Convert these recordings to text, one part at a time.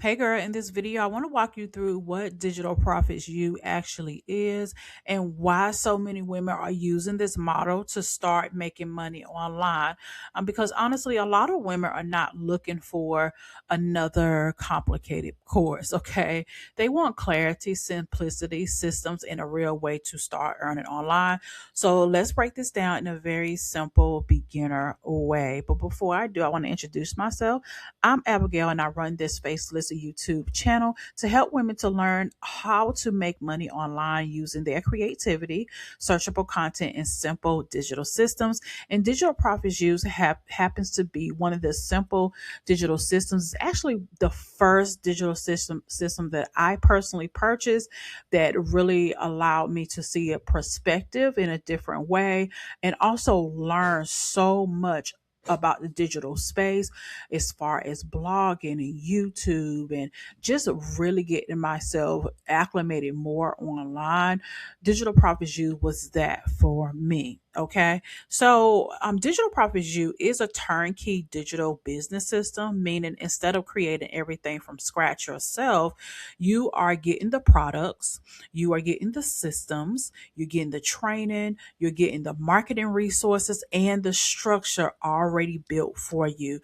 Hey girl, in this video, I want to walk you through what digital profits you actually is and why so many women are using this model to start making money online. Because honestly, a lot of women are not looking for another complicated course, okay? They want clarity, simplicity, systems, and a real way to start earning online. So let's break this down in a very simple beginner way. But before I do, I want to introduce myself. I'm Abigail and I run this Faceless YouTube channel to help women to learn how to make money online using their creativity, searchable content, and simple digital systems. And digital profits use happens to be one of the simple digital systems. It's actually the first digital system that I personally purchased that really allowed me to see a perspective in a different way and also learn so much about the digital space as far as blogging and YouTube and just really getting myself acclimated more online. Digital Profits U was that for me. Okay. So Digital Profits U is a turnkey digital business system, meaning instead of creating everything from scratch yourself, you are getting the products, you are getting the systems, you're getting the training, you're getting the marketing resources and the structure already built for you.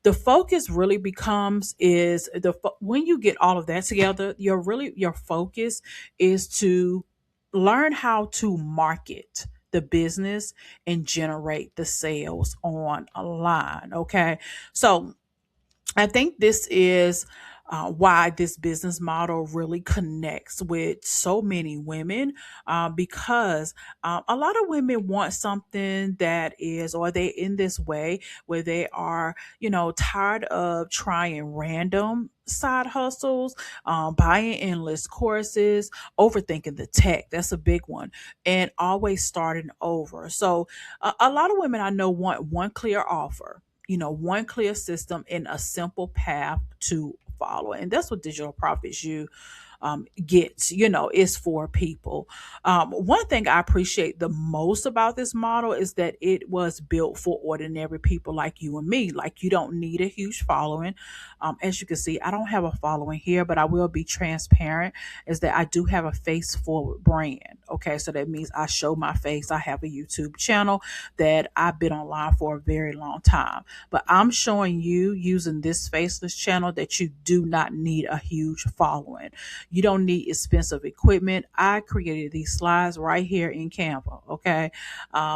The focus really becomes is when you get all of that together, your focus is to learn how to market the business and generate the sales online. Okay. So I think this is why this business model really connects with so many women because a lot of women want something that is, or they in this way where they are, tired of trying random side hustles, buying endless courses, overthinking the tech. That's a big one. And always starting over. So a lot of women I know want one clear offer, one clear system and a simple path to follow. And that's what digital profits you gets, is for people. One thing I appreciate the most about this model is that it was built for ordinary people like you and me. Like you don't need a huge following. As you can see, I don't have a following here, but I will be transparent is that I do have a face forward brand. Okay. So that means I show my face. I have a YouTube channel that I've been online for a very long time. But I'm showing you using this faceless channel that you do not need a huge following. You don't need expensive equipment. I created these slides right here in Canva. Okay.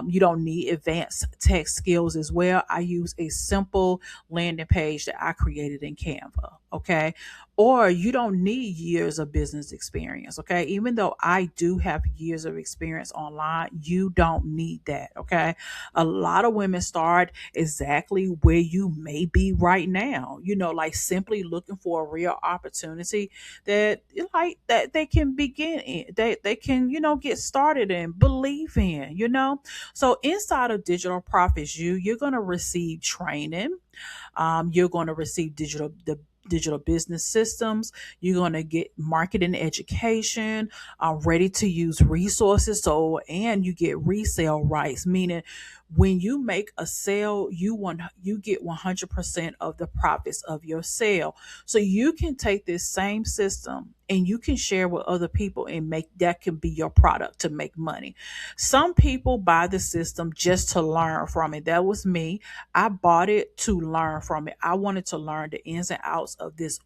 You don't need advanced tech skills as well. I use a simple landing page that I created in Canva. Okay. Or you don't need years of business experience. Okay. Even though I do have years of experience online, you don't need that. Okay. A lot of women start exactly where you may be right now, like simply looking for a real opportunity that that they can begin in, they can, get started and believe in. So inside of digital profits you're going to receive training, you're going to receive digital business systems. You're going to get marketing education, ready to use resources. So, and you get resale rights, meaning when you make a sale, you get 100% of the profits of your sale. So you can take this same system and you can share with other people and make that can be your product to make money. Some people buy the system just to learn from it. That was me. I bought it to learn from it. I wanted to learn the ins and outs of this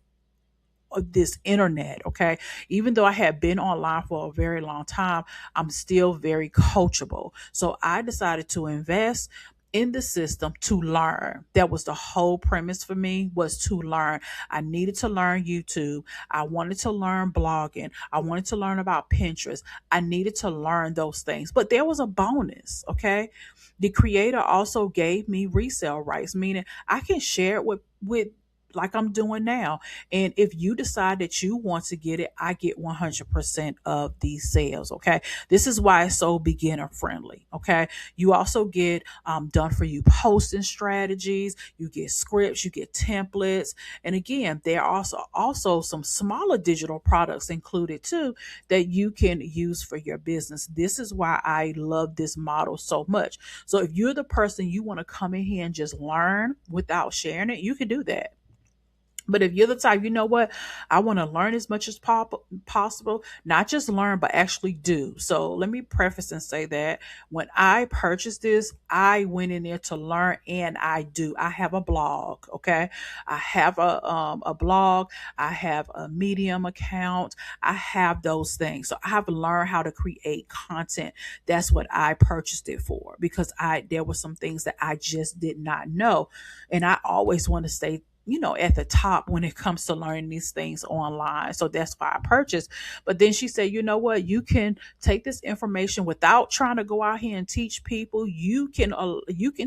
internet. Okay. Even though I had been online for a very long time, I'm still very coachable. So I decided to invest in the system to learn. That was the whole premise for me, was to learn. I needed to learn YouTube. I wanted to learn blogging. I wanted to learn about Pinterest. I needed to learn those things. But there was a bonus. Okay. The creator also gave me resale rights, meaning I can share it with like I'm doing now. And if you decide that you want to get it, I get 100% of these sales. Okay. This is why it's so beginner friendly. Okay. You also get done for you posting strategies, you get scripts, you get templates. And again, there are also some smaller digital products included too that you can use for your business. This is why I love this model so much. So if you're the person you want to come in here and just learn without sharing it, you can do that. But if you're the type, you know what, I want to learn as much as possible, not just learn, but actually do. So let me preface and say that when I purchased this, I went in there to learn, and I do. I have a blog, okay? I have a blog. I have a Medium account. I have those things. So I have learned how to create content. That's what I purchased it for, because there were some things that I just did not know, and I always want to stay, at the top when it comes to learning these things online. So that's why I purchased. But then she said, you know what? You can take this information without trying to go out here and teach people. You can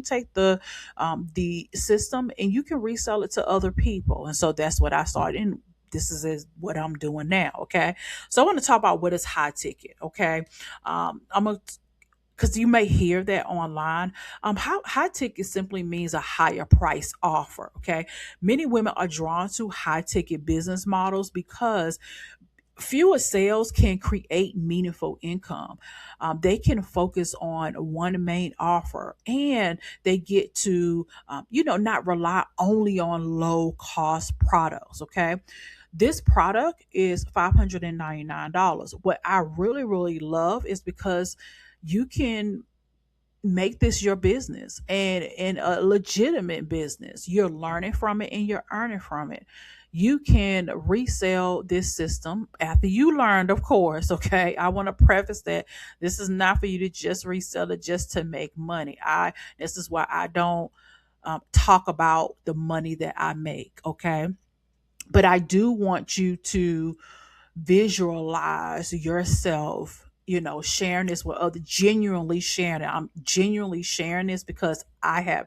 take the system and you can resell it to other people. And so that's what I started. And this is what I'm doing now. Okay. So I want to talk about what is high ticket. Okay. I'm gonna because you may hear that online. How high ticket simply means a higher price offer. Okay, many women are drawn to high ticket business models because fewer sales can create meaningful income. They can focus on one main offer, and they get to, not rely only on low cost products. Okay. This product is $599. What I really, really love is because you can make this your business, and a legitimate business. You're learning from it and you're earning from it. You can resell this system after you learned, of course. Okay, I want to preface that this is not for you to just resell it just to make money. I This is why I don't talk about the money that I make. Okay, but I do want you to visualize yourself, sharing this with others, genuinely sharing it. I'm genuinely sharing this because I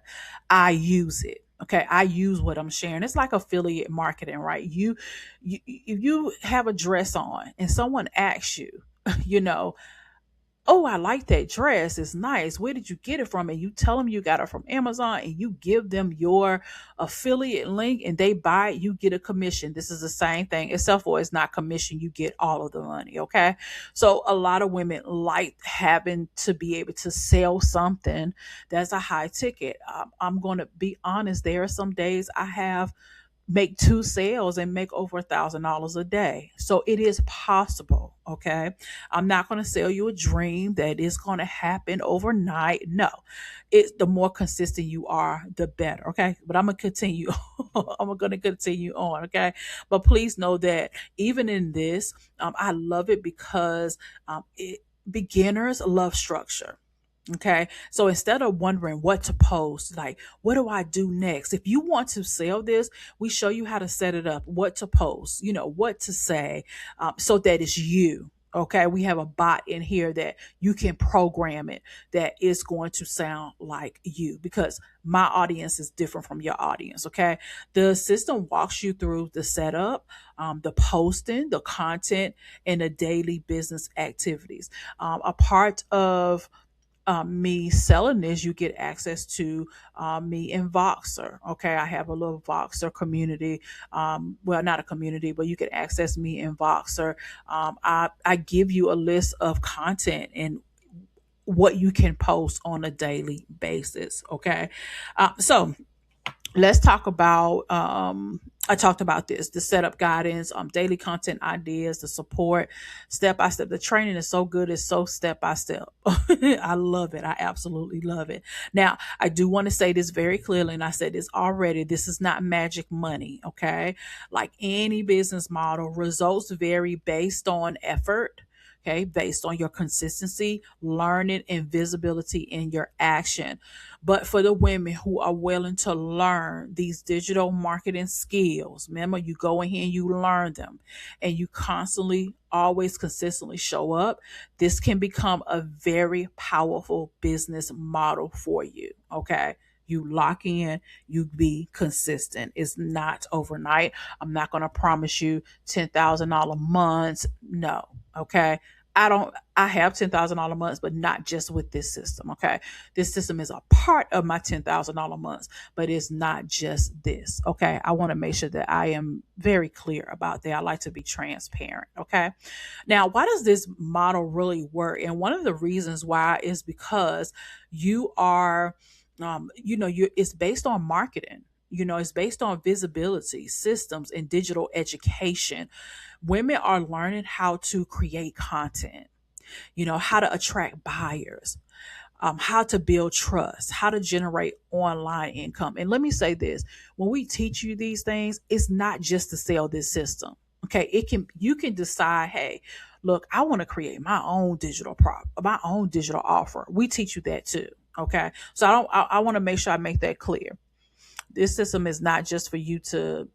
use it. Okay, I use what I'm sharing. It's like affiliate marketing, right? If you have a dress on and someone asks you, you know, oh, I like that dress. It's nice. Where did you get it from? And you tell them you got it from Amazon, and you give them your affiliate link and they buy it, you get a commission. This is the same thing, except for it's not commission. You get all of the money. Okay. So a lot of women like having to be able to sell something that's a high ticket. I'm going to be honest. There are some days I have make two sales and make over $1,000 a day. So it is possible. Okay. I'm not going to sell you a dream that is going to happen overnight. No, it's the more consistent you are, the better. Okay. But I'm going to continue. I'm going to continue on. Okay. But please know that even in this, I love it because beginners love structure. Okay. So instead of wondering what to post, like, what do I do next? If you want to sell this, we show you how to set it up, what to post, what to say, so that it's you. Okay. We have a bot in here that you can program it that is going to sound like you, because my audience is different from your audience. Okay. The system walks you through the setup, the posting, the content, and the daily business activities. A part of me selling this, you get access to me in Voxer. Okay, I have a little Voxer community. Well, not a community, but you can access me in Voxer. I give you a list of content and what you can post on a daily basis. Okay, so let's talk about I talked about this, the setup guidance, daily content ideas, the support, step by step. The training is so good, it's so step by step. I love it. I absolutely love it. Now, I do want to say this very clearly, and I said this already, this is not magic money. Okay, like any business model, results vary based on effort. Okay, based on your consistency, learning, and visibility in your action. But for the women who are willing to learn these digital marketing skills, remember, you go in here and you learn them, and you constantly, always consistently show up, this can become a very powerful business model for you. Okay. You lock in, you be consistent. It's not overnight. I'm not going to promise you $10,000 months. No. Okay. I have $10,000 months, but not just with this system. Okay. This system is a part of my $10,000 months, but it's not just this. Okay. I want to make sure that I am very clear about that. I like to be transparent. Okay. Now, why does this model really work? And one of the reasons why is because you are, it's based on marketing. It's based on visibility, systems, and digital education. Women are learning how to create content, how to attract buyers, how to build trust, how to generate online income. And let me say this, when we teach you these things, it's not just to sell this system. Okay. You can decide, hey, look, I want to create my own my own digital offer. We teach you that too. Okay. So I want to make sure I make that clear. This system is not just for you to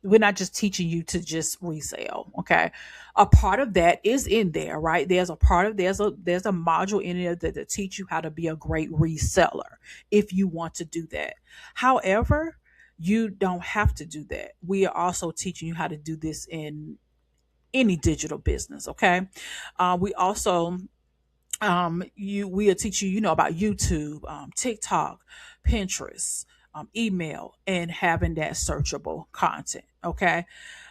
we're not just teaching you to just resell. Okay. A part of that is in there, right? There's a module in there that teach you how to be a great reseller if you want to do that. However, you don't have to do that. We are also teaching you how to do this in any digital business. Okay. We also you we'll teach you, about YouTube, TikTok, Pinterest, email, and having that searchable content. Okay.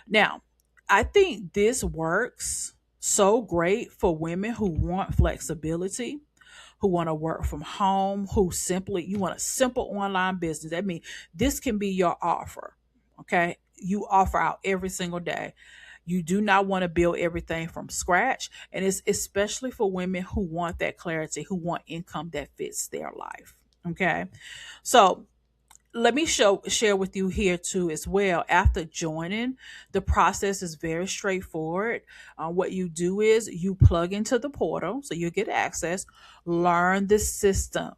Now, I think this works so great for women who want flexibility, who want to work from home, you want a simple online business. That means this can be your offer. Okay. You offer out every single day. You do not want to build everything from scratch. And it's especially for women who want that clarity, who want income that fits their life. Okay. So let me share with you here too as well. After joining, the process is very straightforward. What you do is you plug into the portal, so you get access, learn the system.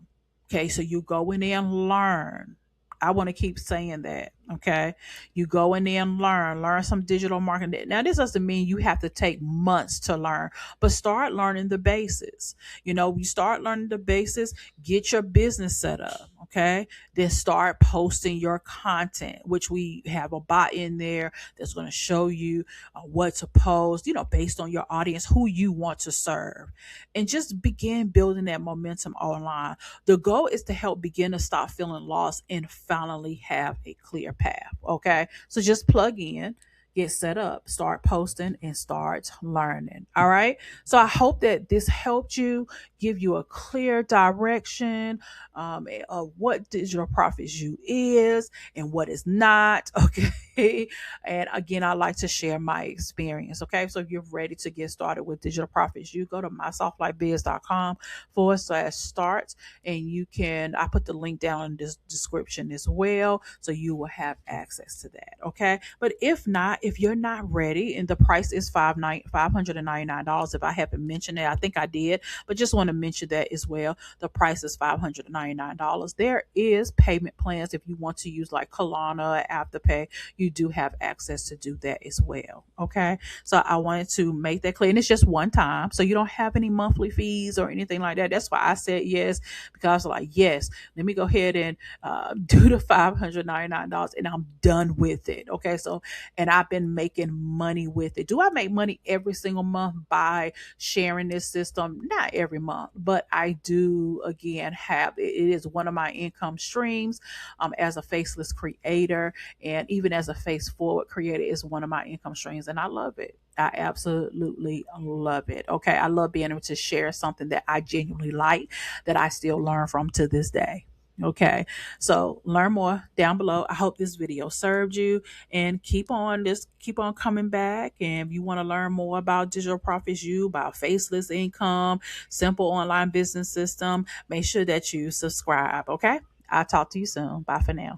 Okay, so you go in there and learn. I want to keep saying that. Okay, you go in there and learn some digital marketing. Now, this doesn't mean you have to take months to learn, but start learning the basis. You start learning the basis, get your business set up. Okay, then start posting your content, which we have a bot in there that's going to show you what to post, based on your audience, who you want to serve, and just begin building that momentum online. The goal is to help beginners stop feeling lost and finally have a clear path. Okay, so just plug in, get set up, start posting, and start learning. All right, so I hope that this helped you, give you a clear direction of what digital profits you is and what is not. Okay. And again, I like to share my experience. Okay. So if you're ready to get started with digital profits, you go to mysoftlightbiz.com/start, and I put the link down in this description as well. So you will have access to that. Okay. But if you're not ready, and the price is $599, if I haven't mentioned it, I think I did, but just want to mention that as well. The price is $599. There is payment plans if you want to use like Klarna or Afterpay. You do have access to do that as well. Okay. So I wanted to make that clear. And it's just one time. So you don't have any monthly fees or anything like that. That's why I said yes, because I was like, yes, let me go ahead and do the $599 and I'm done with it. Okay. So, and I've been making money with it. Do I make money every single month by sharing this system? Not every month, but I do again have it. It is one of my income streams as a faceless creator, and even as a face forward creator is one of my income streams, and I love it. I absolutely love it. Okay. I love being able to share something that I genuinely like, that I still learn from to this day. Okay. So learn more down below. I hope this video served you, and keep on coming back. And if you want to learn more about digital profits, about faceless income, simple online business system, make sure that you subscribe. Okay. I'll talk to you soon. Bye for now.